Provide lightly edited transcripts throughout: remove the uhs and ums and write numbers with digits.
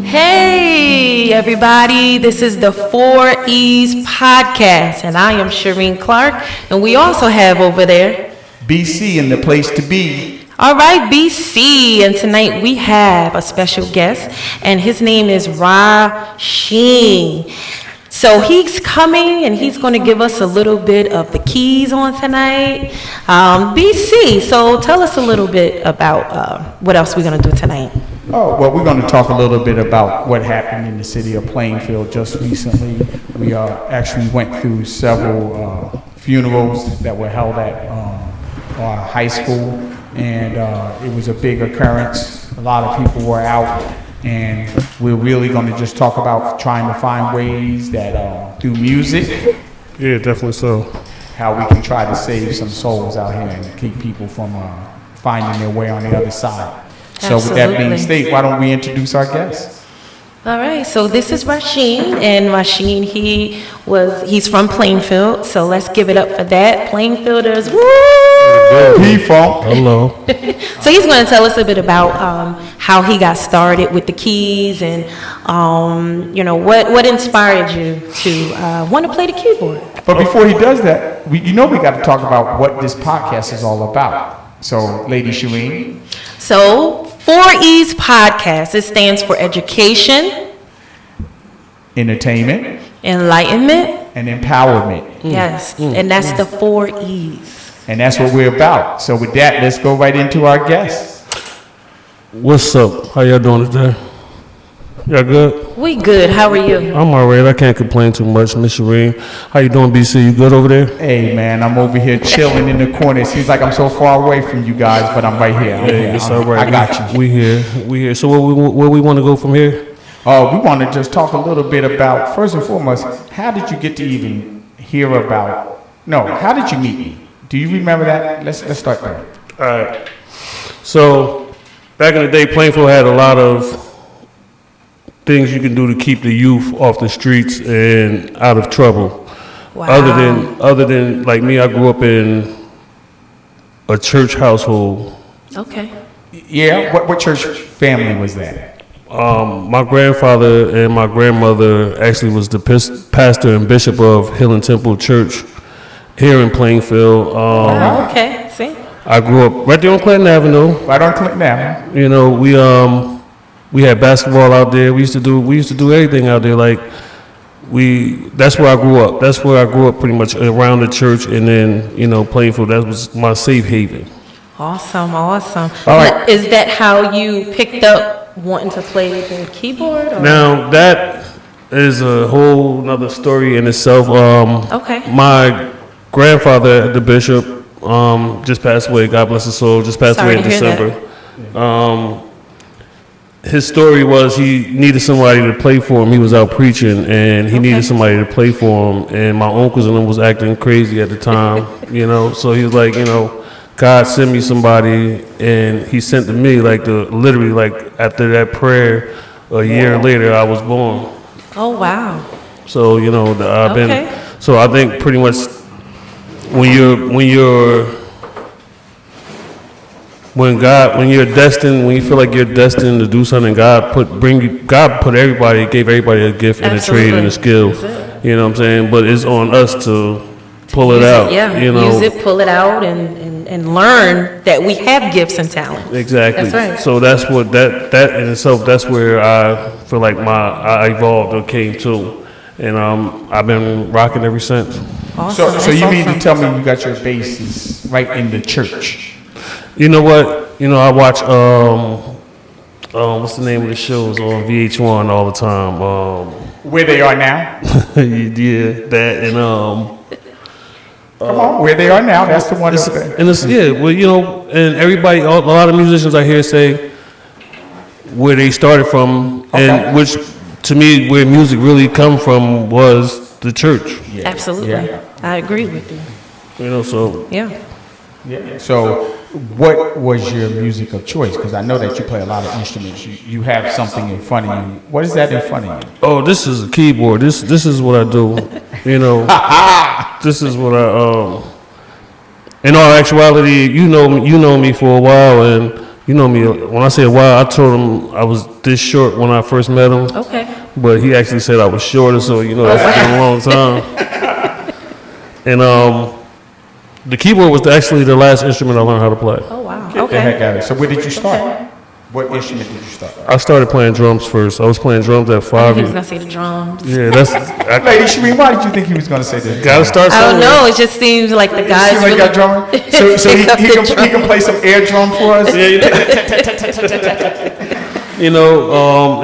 Hey, everybody. This is the 4E's podcast, and I am Shareen Clark, and we also have over there BC in the place to be. All right, BC, and tonight we have a special guest, and his name is Rasheen. So he's coming, and he's going to give us a little bit of the keys on tonight. BC, so tell us a little bit about what else we're going to do tonight. Oh, well, we're going to talk a little bit about what happened in the city of Plainfield just recently. We actually went through several funerals that were held at our high school, and it was a big occurrence. A lot of people were out, and we're really going to just talk about trying to find ways that through music, yeah, definitely so, how we can try to save some souls out here and keep people from finding their way on the other side. So with that being stated, why don't we introduce our guest? All right, so this is Rasheen, and Rasheen, he's from Plainfield, so let's give it up for that. Plainfielders, woo! P-Funk. Hello. So he's going to tell us a bit about how he got started with the keys, and what inspired you to want to play the keyboard. But before he does that, we got to talk about what this podcast is all about. So, Lady Shareen. So, 4E's podcast, it stands for education, Entertainment, enlightenment, and empowerment. Yes, and that's the 4E's. And that's what we're about. So with that, let's go right into our guest. What's up? How y'all doing today? Y'all good? We good. How are you? I'm alright. I can't complain too much, Miss Shareen. How you doing, BC? You good over there? Hey, man, I'm over here chilling in the corner. It seems like I'm so far away from you guys, but I'm right here. It's all right. I got you. We here. So where we want to go from here? Oh, we want to just talk a little bit about, first and foremost, how did you get to even hear about, how did you meet me? Do you remember that? Let's start there. All right. So back in the day, Plainfield had a lot of things you can do to keep the youth off the streets and out of trouble. Wow. Other than like me, I grew up in a church household. Okay. Yeah, what church family was that? My grandfather and my grandmother actually was the pastor and bishop of Hill and Temple Church here in Plainfield. Okay, see? I grew up right there on Clinton Avenue. Right on Clinton Avenue. You know, we had basketball out there. We used to do everything out there. Like that's where I grew up. That's where I grew up pretty much around the church, and then Plainfield. That was my safe haven. Awesome. All right. Is that how you picked up wanting to play the keyboard? Or? Now that is a whole nother story in itself. Okay. My grandfather, the bishop, just passed away. God bless his soul. Just passed away in December. His story was he needed somebody to play for him. He was out preaching, and he needed somebody to play for him. And my uncles and them was acting crazy at the time, So he was like, God sent me somebody, and he sent to me literally after that prayer, a year later I was born. Oh wow. So I've been. So I think pretty much when you're destined, when you feel like you're destined to do something, God gave everybody a gift and a trade and a skill. You know what I'm saying? But it's on us to pull it out. Use it, pull it out, and learn that we have gifts and talents. Exactly. That's right. So that's what that in itself. That's where I feel like I evolved or came to, and I've been rocking ever since. Awesome. So you mean to tell me you got your bases right in the church? You know what? I watch what's the name of the shows on VH1 all the time? Where They Are Now? Yeah, that and Come on, Where They Are Now. That's the one. And it's and everybody, a lot of musicians I hear say where they started from, and which to me, where music really come from was the church. Yeah. Absolutely, I agree with you. So yeah. So, what was your music of choice? Because I know that you play a lot of instruments. You have something in front of you. What is that in front of you? Oh, this is a keyboard. This is what I do. This is what I. In all actuality, you know me for a while, and You know me. When I say a while, I told him I was this short when I first met him. Okay. But he actually said I was shorter, so that's been a long time. And the keyboard was actually the last instrument I learned how to play. Oh, wow. Get the Okay. heck out of it. So where did you start? What instrument did you start? I started playing drums first. I was playing drums at 5 He was years. going to say the drums. Yeah, I Lady Shareen, why did you think he was going to say this? gotta start I don't somewhere. know. It just seems like the guys Seems like really... you got drummer? So Pick up the he can play some air drum for us? Yeah,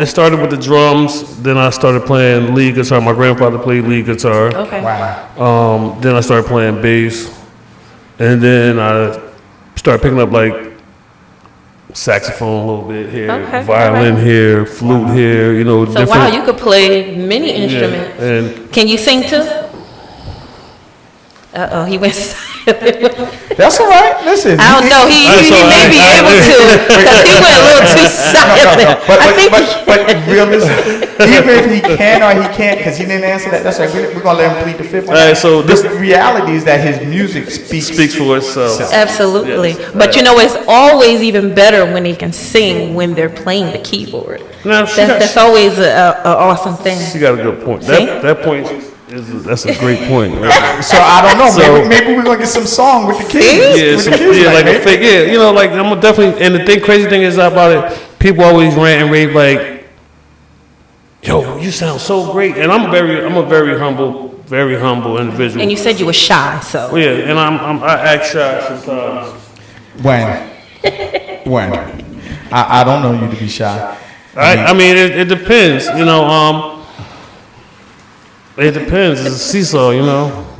it started with the drums. Then I started playing lead guitar. My grandfather played lead guitar. Okay. Wow. Then I started playing bass. And then I started picking up like saxophone a little bit here, Okay, violin alright. here, flute here, So different. wow, you could play many instruments. Yeah, and Can you sing too? Uh-oh, he went silent. That's all right. Listen. I don't know, he That's all may right. be able to, because he went a little too silent. I think But realistically, even if he can or he can't, because he didn't answer that, that's right. We're going to let him plead the fifth one. All right, so The reality is that his music speaks for itself. Absolutely. Yes. But it's always even better when they can sing when they're playing the keyboard. Now, That's always an awesome thing. she got a good point. See? That point that's a great point. Right? So I don't know. So- maybe we're going to get some song with the kids. Yeah, with the kids like a maybe. fake. Yeah, like I'm definitely. And the crazy thing is about it, people always rant and rave like, "Yo, you sound so great," and I'm a very humble individual. And you said you were shy, so. Yeah, and I act shy sometimes. When? I don't know you to be shy. I mean, it depends. It depends. It's a seesaw,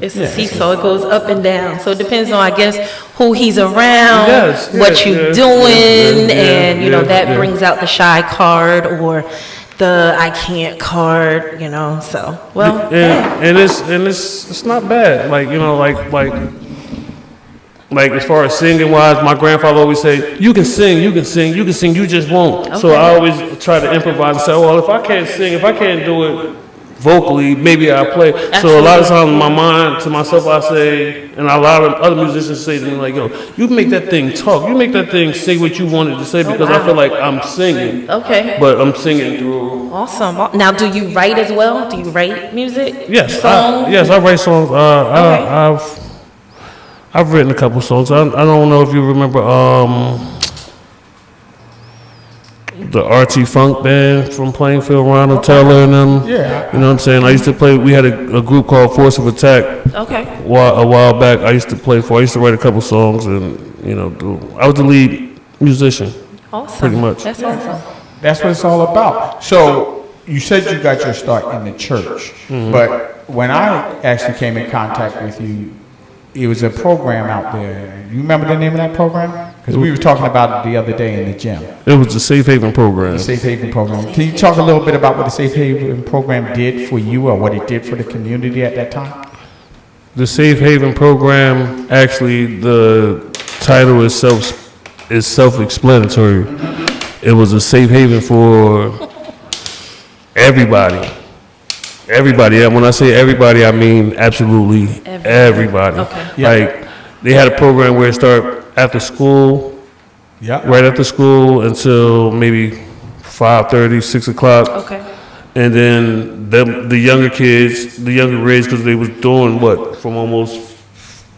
It's a seesaw, it goes up and down. So it depends on, I guess, who he's around, Yes, what you yeah, doing, yeah, and, yeah, that yeah. brings out the shy card or the I can't card, so, well, And it's not bad. Like as far as singing wise, my grandfather always say, you can sing, you just won't. So Okay. I always try to improvise and say, well, if I can't sing, if I can't do it vocally, maybe I'll play. So a lot of times in my mind, to myself, I say, and a lot of other musicians say to me, like, yo, you make that thing talk. You make that thing say what you wanted to say because I feel like I'm singing. okay. But I'm singing through. Awesome. Now, do you write as well? Do you write music? Yes, Songs? I write songs. I've written a couple songs. I don't know if you remember the RT Funk band from Plainfield, Ronald Taylor and them. Yeah. You know what I'm saying? I used to play. We had a group called Force of Attack Okay. a while back. I used to write a couple songs and I was the lead musician. Awesome. Pretty much. That's awesome. That's what it's all about. So you said you got your start in the church, but when I actually came in contact with you, it was a program out there. You remember the name of that program? Because we were talking about it the other day in the gym. It was the Safe Haven program. The Safe Haven program. Can you talk a little bit about what the Safe Haven program did for you or what it did for the community at that time? The Safe Haven program, actually, the title itself is self-explanatory. It was a safe haven for everybody. Everybody. And when I say everybody, I mean absolutely everybody. Okay. Like, they had a program where it started after school, Yeah. right after school until maybe 5:30, 6 o'clock. Okay. And then the younger kids, the younger grades, because they was doing what, from almost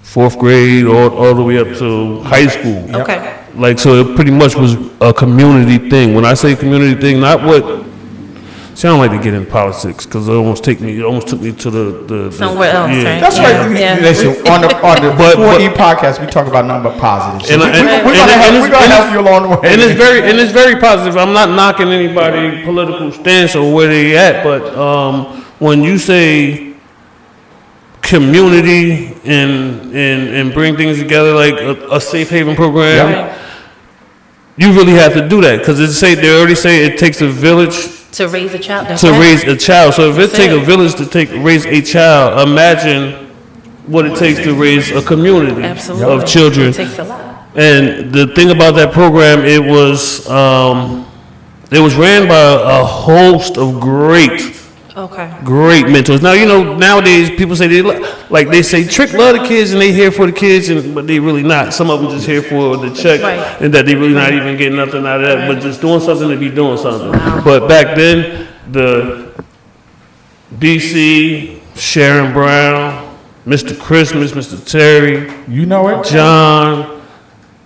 fourth grade all the way up to high school. Okay. Like, so it pretty much was a community thing. When I say community thing, not what, see, I don't like to get in politics, because it almost took me to the Somewhere else, yeah. right? That's right. Yeah. Listen, on the But- 4E podcast, we talk about nothing but positive. So And I- we're and- going and to it's- help you along the way. And it's very positive. I'm not knocking anybody's political stance or where they at, but when you say community and bring things together like a safe haven program, Right. you really have to do that because they already say it takes a village To raise a child. That's to right. raise a child. So if it That's takes a it. village to raise a child, imagine what it takes to raise a community Absolutely. of children. It takes a lot. And the thing about that program, it was ran by a host of great Okay. Great mentors. Now, nowadays people say they say Trick love the kids and they here for the kids, but they really not. Some of them just here for the check, Right. and that they really not even getting nothing out of that, but just doing something to be doing something. But back then, the BC, Sharon Brown, Mr. Christmas, Mr. Terry, You know it? John,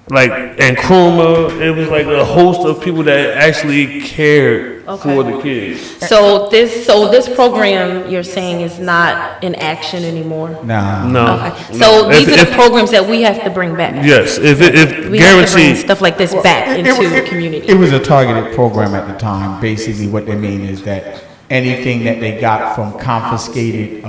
and Kruma, it was like a host of people that actually cared for the kids. So this program you're saying is not in action anymore? Nah. No. Okay. So these are the programs that we have to bring back. Yes, if We have to bring guaranteed. stuff like this back into the community. It was a targeted program at the time. Basically, what they mean is that anything that they got from confiscated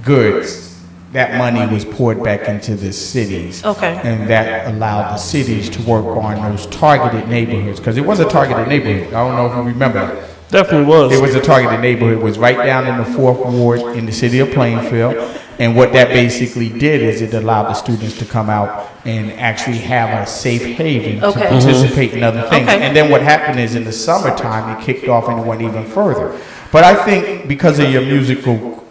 goods, that money was poured back into the cities. Okay. And that allowed the cities to work on those targeted neighborhoods, because it was a targeted neighborhood. I don't know if you remember that. Definitely was. It was a targeted neighborhood. It was right down in the 4th Ward in the city of Plainfield. And what that basically did is it allowed the students to come out and actually have a safe haven to Okay. participate in other things. Okay. And then what happened is in the summertime, it kicked off and it went even further. But I think because of your musical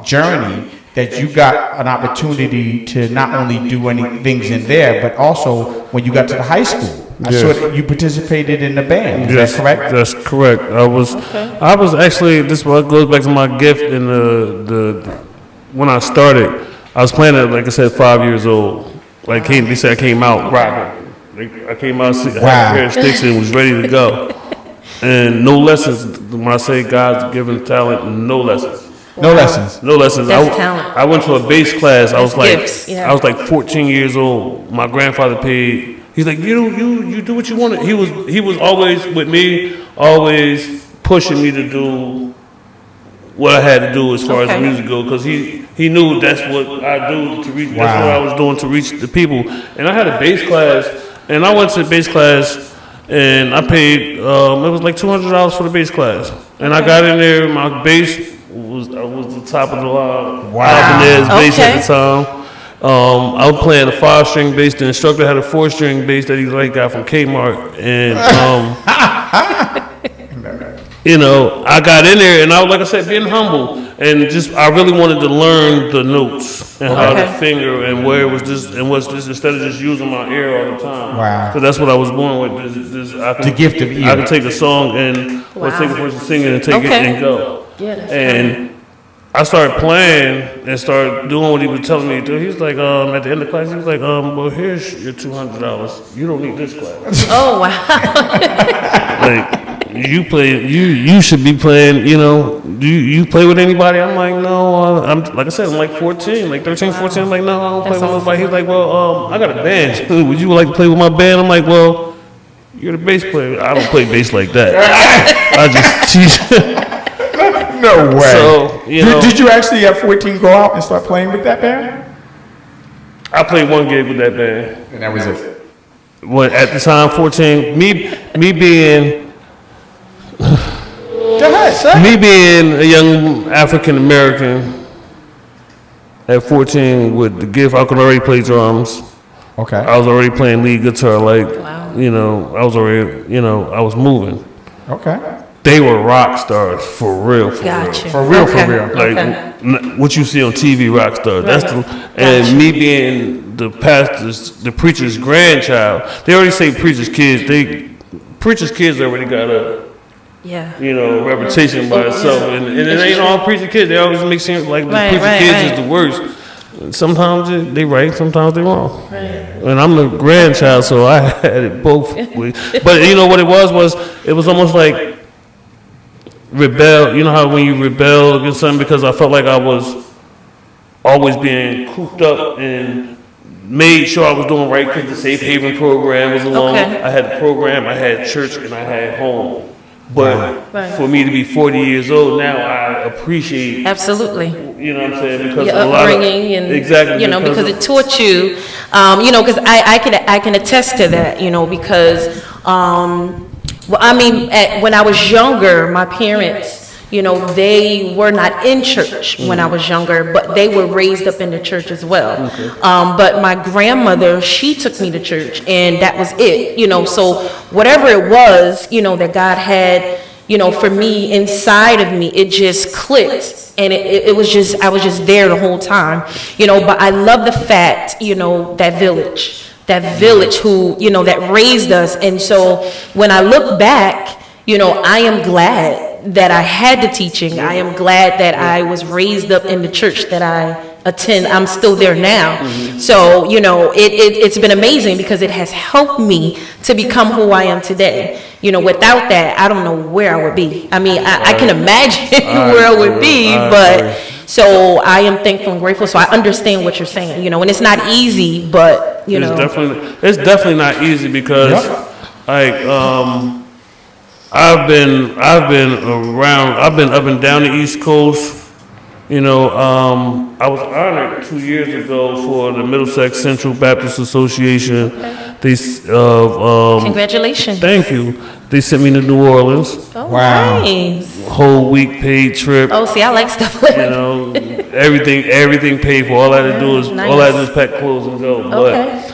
journey, that you got an opportunity to not only do any things in there, but also when you got to the high school. I saw that you participated in the band. Is that correct? That's correct. I was actually, this goes back to my gift in when I started. I was playing at, like I said, 5 years old. They said I came out rocking. I came out, had a pair of sticks and was ready to go. And no lessons. When I say God's given talent, no lessons. No lessons. No lessons. That's talent. I went to a bass class. I was gifts, yeah. I was like 14 years old. My grandfather paid. He's like, you do what you want. He was always with me, always pushing me to do what I had to do as far as music goes, because he knew that's what I do to reach. That's what I was doing to reach the people. And I had a bass class, and I went to bass class, and I paid. It was like $200 for the bass class, and I got in there. My bass was the top of the line. Ibanez bass at the time. I was playing a 5-string bass. The instructor had a 4-string bass that he got from Kmart, and I got in there, and I was, like I said, being humble, and I really wanted to learn the notes and how to finger and where it was what's this, instead of just using my ear all the time. Wow. So that's what I was born with. The gift of ear. I could take a song and take a person singing and take it and go. Yeah, that's And I started playing and started doing what he was telling me to do. He was like, at the end of class, he was like, well, here's your $200. You don't need this class. Oh, wow. You should be playing, you play with anybody? I'm like, no, like I said, I'm like 14, like 13, 14. I'm like, no, I don't play with nobody. He's like, well, I got a band. Would you like to play with my band? I'm like, well, you're the bass player. I don't play bass like that. I just teach. No way. So, did you actually at 14 go out and start playing with that band? I played one gig with that band. And that was it. At the time, 14, me being me being a young African American at 14 with the gift, I could already play drums. Okay. I was already playing lead guitar. I was already, I was moving. Okay. They were rock stars for real. Gotcha. For real. What you see on TV, rock stars. That's and me being the preacher's grandchild. They already say preacher's kids. Preacher's kids already got a reputation by itself, and it ain't all preacher kids. They always make seem like the preacher kids is the worst. Sometimes they right, sometimes they wrong. Right. And I'm the grandchild, so I had it both ways. But you know what it was it was almost like rebel. You know how when you rebel against something, because I felt like I was always being cooped up and made sure I was doing right, because the Safe Haven program was along. I had the program, I had church, and I had home. But for me to be 40 years old now, I appreciate. Absolutely. You know what I'm saying? Because your a lot upbringing and exactly, because it taught you, because I can attest to that, because when I was younger, my parents, they were not in church when I was younger, but they were raised up in the church as well. Okay. But my grandmother, she took me to church, and that was it. So whatever it was, that God had, for me, inside of me, it just clicked. And it was just, I was just there the whole time, but I love the fact, that village who, that raised us. And so when I look back, I am glad that I had the teaching. I am glad that I was raised up in the church that I attend. I'm still there now. So, it's been amazing because it has helped me to become who I am today. Without that, I don't know where I would be. I mean, I can imagine where I would be, but so I am thankful and grateful. So I understand what you're saying, and it's not easy, but, It's definitely not easy because, I've been around. I've been up and down the East Coast. I was honored 2 years ago for the Middlesex Central Baptist Association. Congratulations. Thank you. They sent me to New Orleans. Oh, wow. Nice. Whole week paid trip. Oh, see, I like stuff like that. Everything paid for. All I had to do is pack clothes and go. Okay.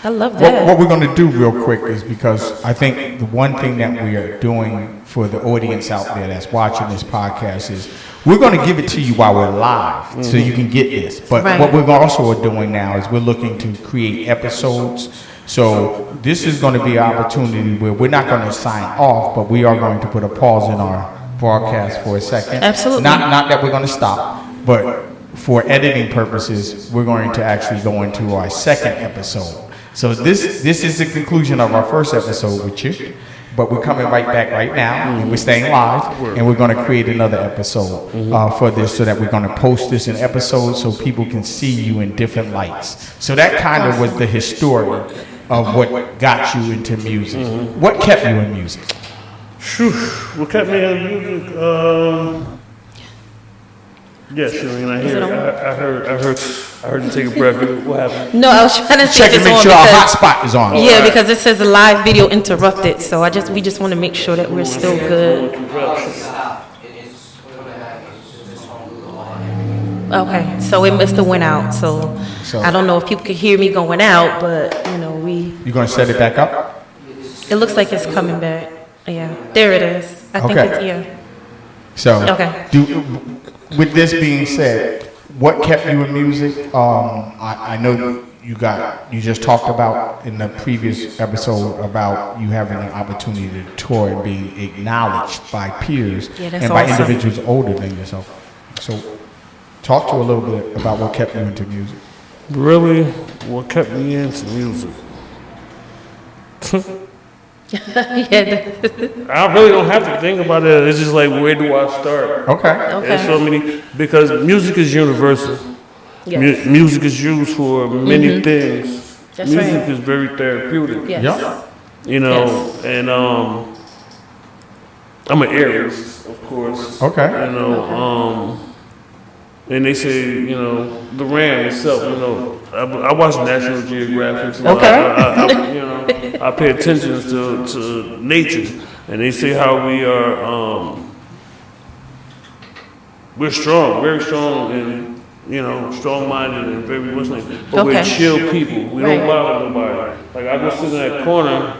I love that. What we're going to do real quick is, because I think the one thing that we are doing for the audience out there that's watching this podcast is we're going to give it to you while we're live so you can get this. But what we're also doing now is we're looking to create episodes. So this is going to be an opportunity where we're not going to sign off, but we are going to put a pause in our broadcast for a second. Absolutely. Not that we're going to stop, but for editing purposes, we're going to actually go into our second episode. So this is the conclusion of our first episode with you, but we're coming right back right now, and we're staying live, and we're going to create another episode for this, so that we're going to post this in episodes so people can see you in different lights. So that kind of was the history of what got you into music. What kept you in music? What kept me in music? Yes, Shareen, I heard you take a breath. What happened? No, I was trying to check to make sure our hotspot is on. Yeah, because it says live video interrupted, so we just want to make sure that we're still good. Okay, so it must have went out. So I don't know if people could hear me going out, but You gonna set it back up? It looks like it's coming back. Yeah, there it is. I think it's So okay. With this being said, what kept you in music? I know you just talked about in the previous episode about you having an opportunity to tour and being acknowledged by peers and by individuals older than yourself. So talk to a little bit about what kept you into music. Really, what kept me into music? I really don't have to think about it. It's just like, where do I start? Okay. There's so many, because music is universal. Yes. Music is used for many things. That's music right. is very therapeutic. Yes. Yeah. And I'm an Aries, of course. Okay. And they say, the Ram itself, I watch National Geographic. I pay attention to nature. And they say how we are, we're strong, very strong, and, strong-minded and very Muslim. But we're chill people. We don't bother nobody. Like, I go sit in that corner,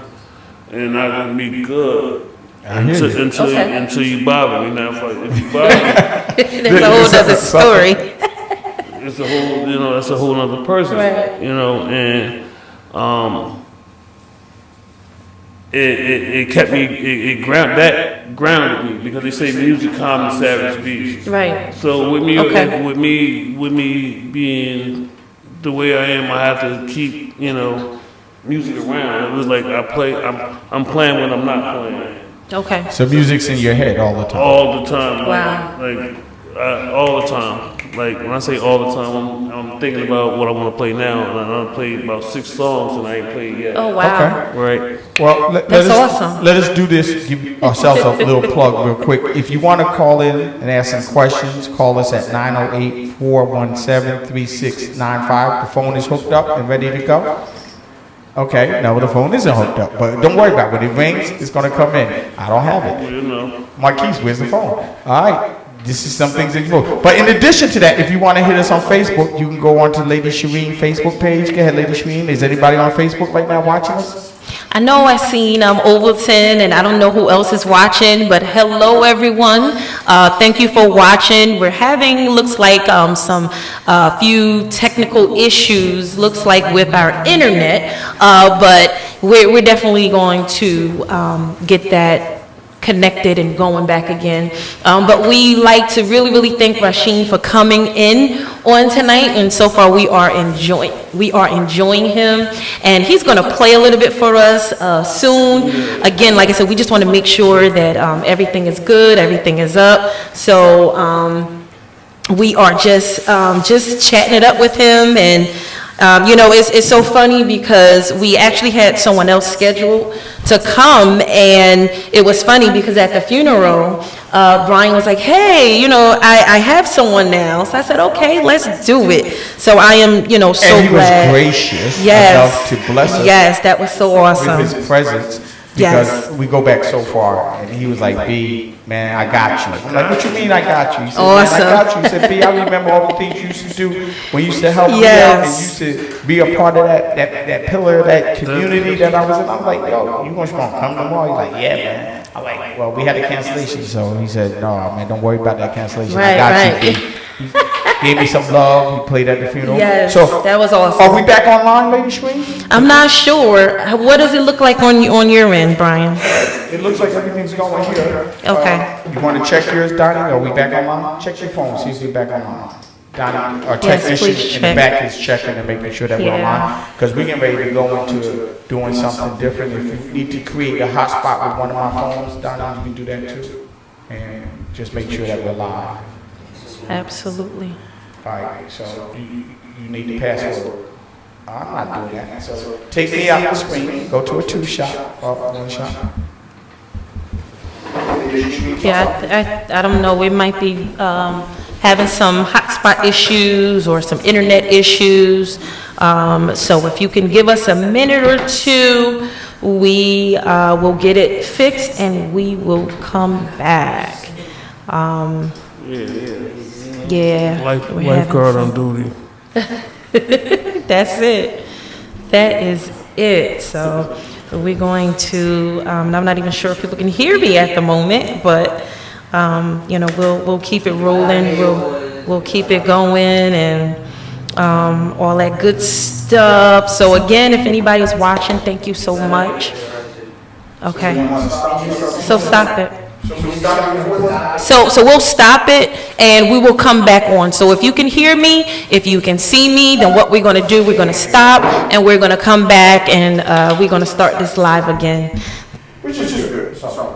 and I can be good. Until you bother me. Now, if you bother me, there's a whole other story. It's a whole, that's a whole other person. Right. And it kept me, it grounded me, because they say music calms the savage beast. Right. So with me being the way I am, I have to keep music around. It was like I'm playing when I'm not playing. Okay. So music's in your head all the time. All the time. Wow. All the time. Like, when I say all the time, I'm thinking about what I want to play now, and I played about 6 songs and I ain't played yet. Oh, wow. Okay. Right. Well, That's awesome. Let us do this, give ourselves a little plug real quick. If you want to call in and ask some questions, call us at 908-417-3695. The phone is hooked up and ready to go. Okay, no, the phone isn't hooked up, but don't worry about it. When it rings, it's going to come in. I don't have it. Marquise, where's the phone? All right, this is some things that you know. But in addition to that, if you want to hit us on Facebook, you can go on to Lady Shareen Facebook page. Go ahead, Lady Shareen. Is anybody on Facebook right now watching us? I know I seen Overton, and I don't know who else is watching, but hello everyone. Thank you for watching. We're having, looks like some few technical issues, looks like with our internet, but we're definitely going to get that connected and going back again. But we like to really thank Rasheen for coming in on tonight, and so far we are enjoying him, and he's going to play a little bit for us soon. Again, like I said, we just want to make sure that everything is good, everything is up. So we are just chatting it up with him, and it's so funny because we actually had someone else scheduled to come, and it was funny because at the funeral, Brian was like, hey, I have someone now. So I said, okay, let's do it. So I am, so and he glad. was gracious Yes. enough to bless us Yes, that was so awesome. with his presence. Because we go back so far, and he was like, B, man, I got you. I'm like, what you mean I got you? He said, Awesome. man, I got you. He said, B, I remember all the things you used to do when you used to help me out, and Yes. you used to be a part of that pillar of that community that I was in. I'm like, yo, you want to come tomorrow? He's like, yeah, man. I'm like, well, we had a cancellation, so he said, no, man, don't worry about that cancellation. I got you, B. He gave me some love. He played at the funeral. Yes, so, that was awesome. Are we back online, Lady Shareen? I'm not sure. What does it look like on your end, Brian? It looks like everything's going here. Okay. You want to check yours, Donnie? Are we back online? Check your phone, see if we're back online. Donnie, our Yes, technician please in the check. back is checking and making sure that we're Yeah. online. Because we're getting ready to go into doing something different. If you need to create a hotspot with one of my phones, Donnie, you can do that too. And just make sure that we're live. Absolutely. All right, so you need the password. I'm not doing that. So take me out the screen, go to a 2-shot or 1-shot. Yeah, I don't know. We might be having some hotspot issues or some internet issues. So if you can give us a minute or two, we will get it fixed and we will come back. Yeah. we're having Lifeguard some- on duty. That's it. That is it. So we're going to, I'm not even sure if people can hear me at the moment, but, we'll keep it rolling. We'll keep it going and all that good stuff. So again, if anybody's watching, thank you so much. Okay. So stop it. So we'll stop it and we will come back on. So if you can hear me, if you can see me, then what we're going to do, we're going to stop and we're going to come back and we're going to start this live again. Which is good. So,